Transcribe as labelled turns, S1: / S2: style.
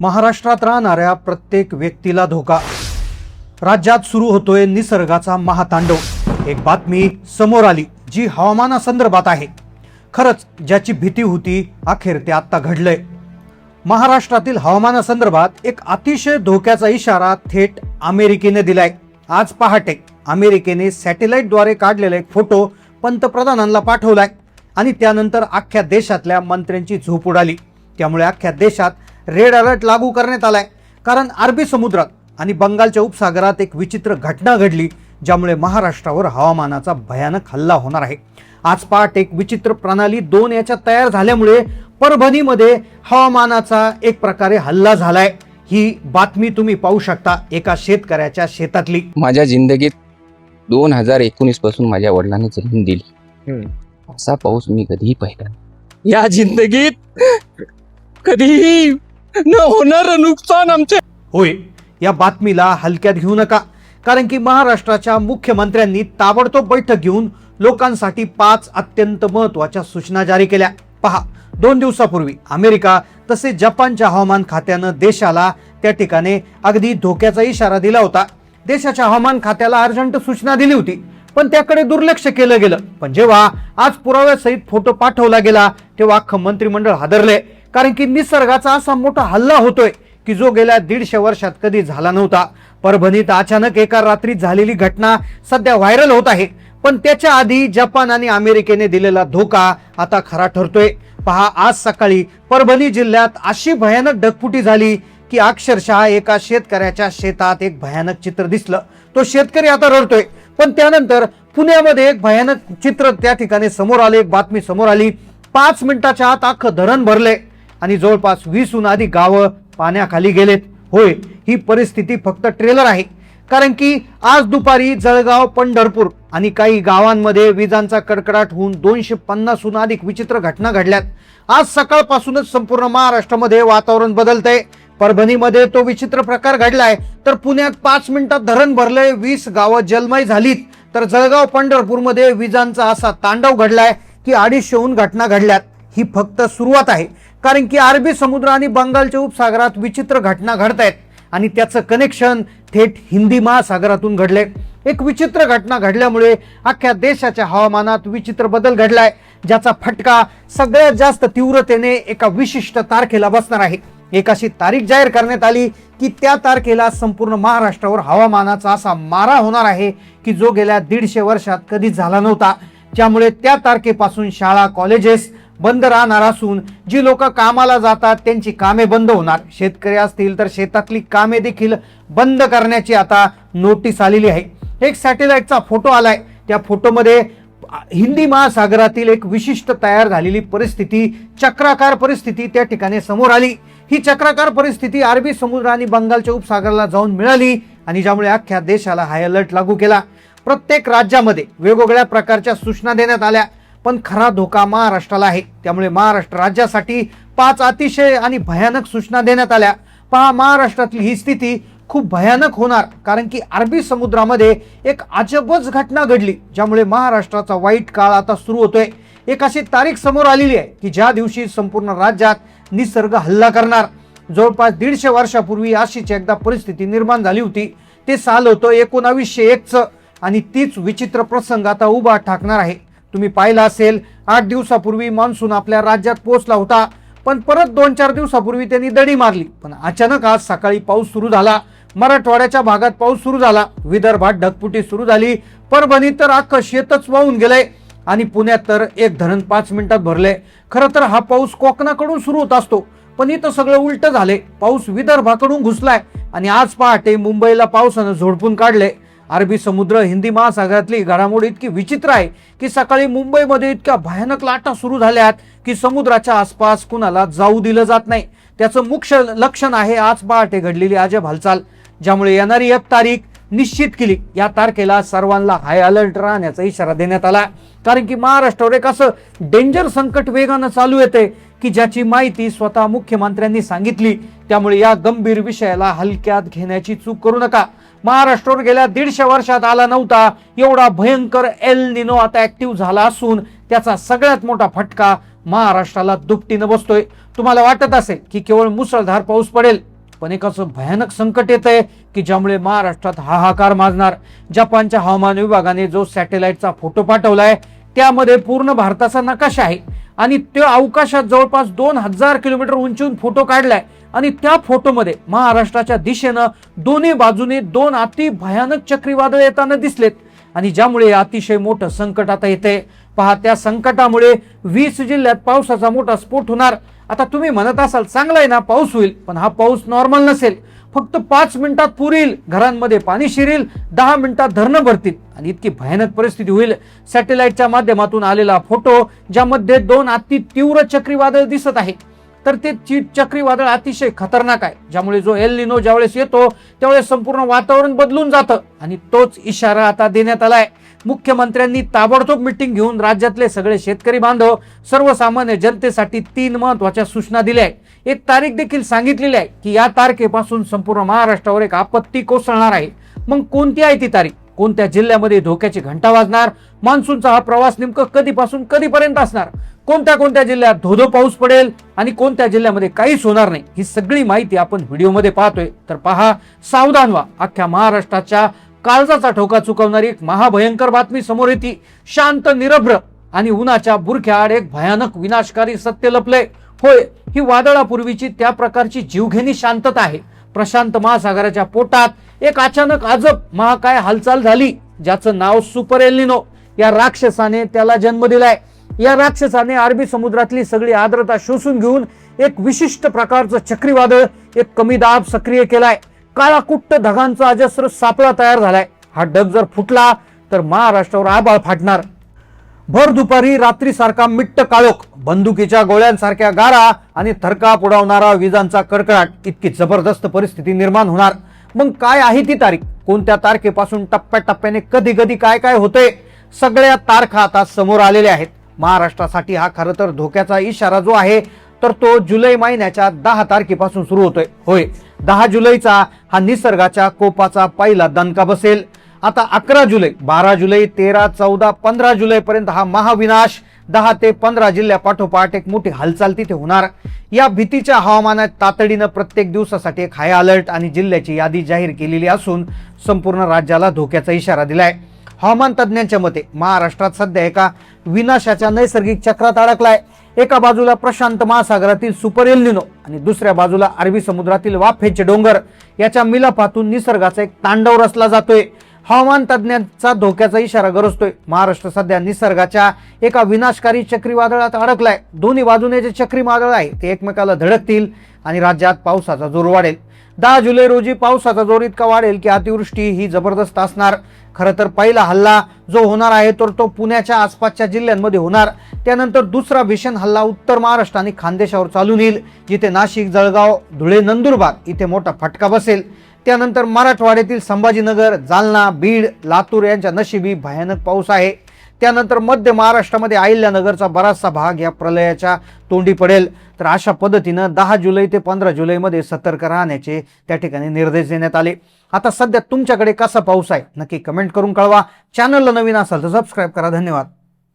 S1: महाराष्ट्रात राहणाऱ्या प्रत्येक व्यक्तीला धोका. राज्यात सुरू होतोय निसर्गाचा महातांडव. एक बातमी समोर आली जी हवामानासंदर्भात आहे. खरंच ज्याची भीती होती अखेर ते आता घडलंय. महाराष्ट्रातील हवामानासंदर्भात एक अतिशय धोक्याचा इशारा थेट अमेरिकेने दिलाय. आज पहाटे अमेरिकेने सॅटेलाइटद्वारे काढलेला एक फोटो पंतप्रधानांना पाठवलाय आणि त्यानंतर अख्ख्या देशातल्या मंत्र्यांची झोप उडाली. त्यामुळे अख्ख्या देशात रेड अलर्ट लागू करण्यात आलाय. कारण अरबी समुद्रात आणि बंगालच्या उपसागरात एक विचित्र घटना घडली ज्यामुळे महाराष्ट्रावर हवामानाचा भयानक हल्ला होणार आहे. आज पहाटे एक विचित्र प्रणाली 2 याच्यात तयार झाल्यामुळे परभणीमध्ये हवामानाचा एक प्रकारे हल्ला झालाय. ही बातमी तुम्ही पाहू शकता एका शेतकऱ्याच्या शेतातली.
S2: माझ्या जिंदगीत 2019 पासून माझ्या वडिलांनी जमीन दिली. असा पाऊस मी कधीही पाहिला या जिंदगीत. कधीही न होणार नुकसान आमचे.
S1: होय, या बातमीला हलक्यात घेऊ नका. कारण की महाराष्ट्राच्या मुख्यमंत्र्यांनी ताबडतोब बैठक घेऊन लोकांसाठी 5 अत्यंत महत्त्वाच्या सूचना जारी केल्या. पहा, 2 दिवसापूर्वी अमेरिका तसेच जपानच्या हवामान खात्यानं देशाला त्या ठिकाणी अगदी धोक्याचा इशारा दिला होता. देशाच्या हवामान खात्याला अर्जंट सूचना दिली होती पण त्याकडे दुर्लक्ष केलं गेलं. पण जेव्हा आज पुराव्यासहित फोटो पाठवला गेला तेव्हा अख्खं मंत्रिमंडळ हादरले. कारण की निसर्गाचा असा मोठा हल्ला होतोय की जो गेल्या 150 वर्षात कधी झाला नव्हता. परभणीत अचानक एका रात्रीत झालेली घटना सध्या व्हायरल होत आहे. पण त्याच्या आधी जपान आणि अमेरिकेने दिलेला धोका आता खरा ठरतोय. पहा, आज सकाळी परभणी जिल्ह्यात अशी भयानक ढगफुटी झाली की अक्षरशः एका शेतकऱ्याच्या शेतात एक भयानक चित्र दिसलं. तो शेतकरी आता रडतोय. पण त्यानंतर पुण्यामध्ये एक भयानक चित्र त्या ठिकाणी समोर आले. एक बातमी समोर आली. 5 मिनिटाच्या आत अख्खं धरण भरले आणि जवळपास 20हून अधिक गावं पाण्याखाली गेलेत. होय, ही परिस्थिती फक्त ट्रेलर आहे. कारण की आज दुपारी जळगाव, पंढरपूर आणि काही गावांमध्ये विजांचा कडकडाट होऊन 250हून अधिक विचित्र घटना घडल्यात. आज सकाळपासूनच संपूर्ण महाराष्ट्रामध्ये वातावरण बदलतंय. परभणीमध्ये तो विचित्र प्रकार घडलाय तर पुण्यात 5 मिनिटात धरण भरलंय, 20 गावं जलमय झालीत. तर जळगाव, पंढरपूरमध्ये विजांचा असा तांडव घडलाय की 250हून घटना घडल्यात. ही फक्त सुरुवात आहे. कारण की अरबी समुद्र आणि बंगालच्या उपसागरात विचित्र घटना घडतायत आणि त्याचं कनेक्शन थेट हिंदी महासागरातून घडले. एक विचित्र घटना घडल्यामुळे अख्ख्या देशाच्या हवामानात विचित्र बदल घडलाय ज्याचा फटका सगळ्यात जास्त तीव्रतेने एका विशिष्ट तारखेला बसणार आहे. एक अशी तारीख जाहीर करण्यात आली की त्या तारखेला संपूर्ण महाराष्ट्रावर हवामानाचा असा मारा होणार आहे की जो गेल्या 150 वर्षात कधीच झाला नव्हता. त्यामुळे त्या तारखेपासून शाळा, कॉलेजेस बंद राहणार असून जी लोक कामाला जातात त्यांची कामे बंद होणार. शेतकरी असतील तर शेतातली कामे देखील बंद करण्याची आता नोटीस आलेली आहे. एक सॅटेलाइटचा फोटो आलाय. त्या फोटोमध्ये हिंदी महासागरातील एक विशिष्ट तयार झालेली परिस्थिती, चक्राकार परिस्थिती त्या ठिकाणी समोर आली. ही चक्राकार परिस्थिती अरबी समुद्र आणि बंगालच्या उपसागराला जाऊन मिळाली आणि ज्यामुळे अख्ख्या देशाला हाय अलर्ट लागू केला. प्रत्येक राज्यामध्ये वेगवेगळ्या प्रकारच्या सूचना देण्यात आल्या. पण खरा धोका महाराष्ट्राला आहे. त्यामुळे महाराष्ट्र राज्यासाठी 5 अतिशय आणि भयानक सूचना देण्यात आल्या. पहा, महाराष्ट्रातली ही स्थिती खूप भयानक होणार. कारण की अरबी समुद्रामध्ये एक अजबच घटना घडली ज्यामुळे महाराष्ट्राचा वाईट काळ आता सुरू होतोय. एक अशी तारीख समोर आलेली आहे की ज्या दिवशी संपूर्ण राज्यात निसर्ग हल्ला करणार. जवळपास 150 वर्षापूर्वी अशीच एकदा परिस्थिती निर्माण झाली होती. ते साल होतं 1901चं आणि तीच विचित्र प्रसंग आता उभा ठाकणार आहे. तुम्ही पाहिलं असेल, 8 दिवसापूर्वी मान्सून आपल्या राज्यात पोहोचला होता पण परत 2-4 दिवसापूर्वी त्यांनी दडी मारली. पण अचानक आज सकाळी पाऊस सुरू झाला. मराठवाड्याच्या भागात पाऊस सुरू झाला. विदर्भात ढगफुटी सुरू झाली. परभणीत तर अख्खं शेतच वाहून गेलंय आणि पुण्यात तर एक धरण 5 मिनिटात भरलंय. खरं तर हा पाऊस कोकणाकडून सुरू होत असतो पण इथं सगळं उलट झालंय. पाऊस विदर्भाकडून घुसलाय आणि आज पहाटे मुंबईला पावसानं झोडपून काढले. अरबी समुद्र, हिंदी महासागरातली घडामोड इतकी विचित्र आहे की सकाळी मुंबईमध्ये इतक्या भयानक लाटा सुरू झाल्यात की समुद्राच्या आसपास कुणाला जाऊ दिलं जात नाही. त्याचं मुख्य लक्षण आहे आज पहाटे घडलेली अजब हालचाल ज्यामुळे येणारी एक तारीख निश्चित केली. या तारखेला सर्वांना हाय अलर्ट राहण्याचा इशारा देण्यात आला. कारण की महाराष्ट्रावर एक असं डेंजर संकट वेगानं चालू येते की ज्याची माहिती स्वतः मुख्यमंत्र्यांनी सांगितली. त्यामुळे या गंभीर विषयाला हलक्यात घेण्याची चूक करू नका. महाराष्ट्रावर गेल्या 150 वर्षात आला नव्हता एवढा भयंकर एल निनो आता ऍक्टिव्ह झाला असून त्याचा सगळ्यात मोठा फटका महाराष्ट्राला दुपटीनं बसतोय. तुम्हाला वाटत असेल की केवळ मुसळधार पाऊस पडेल, पण एक असं भयानक संकट येत आहे की ज्यामुळे महाराष्ट्रात हाहाकार माजणार. जपानच्या हवामान विभागाने जो सॅटेलाइटचा फोटो पाठवलाय त्यामध्ये पूर्ण भारताचा नकाशा आहे आणि त्या अवकाशात जवळपास 2000 किलोमीटर उंचीहून फोटो काढलाय आणि त्या फोटोमध्ये महाराष्ट्राच्या दिशेनं दोन्ही बाजूने 2 अति भयानक चक्रीवादळ येताना दिसलेत आणि ज्यामुळे अतिशय मोठं संकट आता येते. पहा, त्या संकटामुळे 20 जिल्ह्यात पावसाचा मोठा स्फोट होणार. आता तुम्ही म्हणत असाल चांगला आहे ना, पाऊस होईल, पण हा पाऊस नॉर्मल नसेल. फक्त 5 मिनिटात पूर येईल, घरांमध्ये पाणी शिरेल, 10 मिनिटात धरणं भरतील आणि इतकी भयानक परिस्थिती होईल. सॅटेलाइटच्या माध्यमातून आलेला फोटो ज्यामध्ये 2 अति तीव्र चक्रीवादळ दिसत आहे, तर ते चक्रीवादळ अतिशय खतरनाक आहे, ज्यामुळे जो एल निनो ज्यावेळेस येतो त्यावेळेस संपूर्ण वातावरण बदलून जातं आणि तोच इशारा आता देण्यात आलाय. मुख्यमंत्र्यांनी ताबडतोब मीटिंग घेऊन राज्यातले सगळे शेतकरी बांधव, सर्वसामान्य जनतेसाठी 3 महत्वाच्या सूचना दिल्या आहेत. एक तारीख देखील सांगितलेली आहे की या तारखेपासून संपूर्ण महाराष्ट्रावर एक आपत्ती कोसळणार आहे. मग कोणती आहे ती तारीख? कोणत्या जिल्ह्यामध्ये धोक्याची घंटा वाजणार? मान्सूनचा हा प्रवास नेमकं कधीपासून कधीपर्यंत असणार? कोणत्या जिल्ह्यात धोधो पाऊस पडेल आणि कोणत्या जिल्ह्यामध्ये काहीच होणार नाही? ही सगळी माहिती आपण व्हिडिओमध्ये पाहतोय. तर पहा, सावधान व्हा. अख्ख्या महाराष्ट्राच्या काळजाचा ठोका चुकवणारी एक महाभयंकर बातमी समोर येते. शांत, निरभ्र आणि उन्हाच्या बुरख्याआड एक भयानक विनाशकारी सत्य लपलंय. होय, ही वादळापूर्वीची त्या प्रकारची जीवघेणी शांतता आहे. प्रशांत महासागराच्या पोटात एक अचानक अजब महाकाय हालचाल झाली, ज्याचं नाव सुपर एल निनो. या राक्षसाने त्याला जन्म दिलाय. या राक्षसाने अरबी समुद्रातली सगळी आर्द्रता शोषून घेऊन एक विशिष्ट प्रकारचं चक्रीवादळ, एक कमी दाब सक्रिय केलाय. काळाकुट्ट ढगांचा अजस्र सापळा तयार झालाय. हा ढग जर फुटला तर महाराष्ट्रावर आभाळ फाटणार. भर दुपारी रात्रीसारखा मिट्ट काळोख, बंदुकीच्या गोळ्यांसारख्या गारा आणि थरकाप उडवणारा विजांचा कडकडाट, इतकी जबरदस्त परिस्थिती निर्माण होणार. मग काय आहे ती तारीख? कोणत्या तारखेपासून टप्प्याटप्प्याने कधी कधी काय काय होते? सगळ्या तारखा आता समोर आलेल्या आहेत. महाराष्ट्रासाठी हा खरं तर धोक्याचा इशारा जो आहे तर तो जुलै महिन्याच्या 10 तारखेपासून सुरू होतोय. होय, 10 जुलैचा हा निसर्गाच्या कोपाचा पहिला दणका बसेल. आता 11 जुलै, 12 जुलै, 13, 14, 15 जुलै पर्यंत हा महाविनाश. 10 ते 15 जिल्ह्यापाठोपाठ एक मोठी हालचाल तिथे होणार. या भीतीच्या हवामानात तातडीनं प्रत्येक दिवसासाठी एक हाय अलर्ट आणि जिल्ह्याची यादी जाहीर केलेली असून संपूर्ण राज्याला धोक्याचा इशारा दिलाय. हवामान तज्ज्ञांच्या मते महाराष्ट्रात सध्या एका विनाशाच्या नैसर्गिक चक्रात अडकलाय. एका बाजूला प्रशांत महासागरातील सुपर एल निनो आणि दुसऱ्या बाजूला अरबी समुद्रातील वाफेचे डोंगर. याच्या मिलापातून निसर्गाचा एक तांडव रचला जातोय. हवामान तज्ज्ञांचा धोक्याचा इशारा गरजतोय. महाराष्ट्र सध्या निसर्गाच्या एका विनाशकारी चक्रीवादळात अडकलाय. दोन्ही बाजूने जे चक्रीवादळ आहे ते एकमेकाला धडकतील आणि राज्यात पावसाचा जोर वाढेल. 10 जुलै रोजी पावसाचा जोर इतका वाढेल की अतिवृष्टी ही जबरदस्त असणार. खरं तर पहिला हल्ला जो होणार आहे तर तो पुण्याच्या आसपासच्या जिल्ह्यांमध्ये होणार. त्यानंतर दुसरा भीषण हल्ला उत्तर महाराष्ट्र आणि खानदेशावर चालून येईल, जिथे नाशिक, जळगाव, धुळे, नंदुरबार इथे मोठा फटका बसेल. त्यानंतर मराठवाड्यातील संभाजीनगर, जालना, बीड, लातूर यांच्या नशिबी भयानक पाऊस आहे. त्यानंतर मध्य महाराष्ट्रामध्ये अहिल्यानगरचा बराचसा भाग या प्रलयाच्या तोंडी पडेल. तर अशा पद्धतीनं 10 जुलै ते 15 जुलैमध्ये सतर्क राहण्याचे त्या ठिकाणी निर्देश देण्यात आले. आता सध्या तुमच्याकडे कसा पाऊस आहे नक्की कमेंट करून कळवा. चॅनलला नवीन असाल तर सबस्क्राईब करा. धन्यवाद.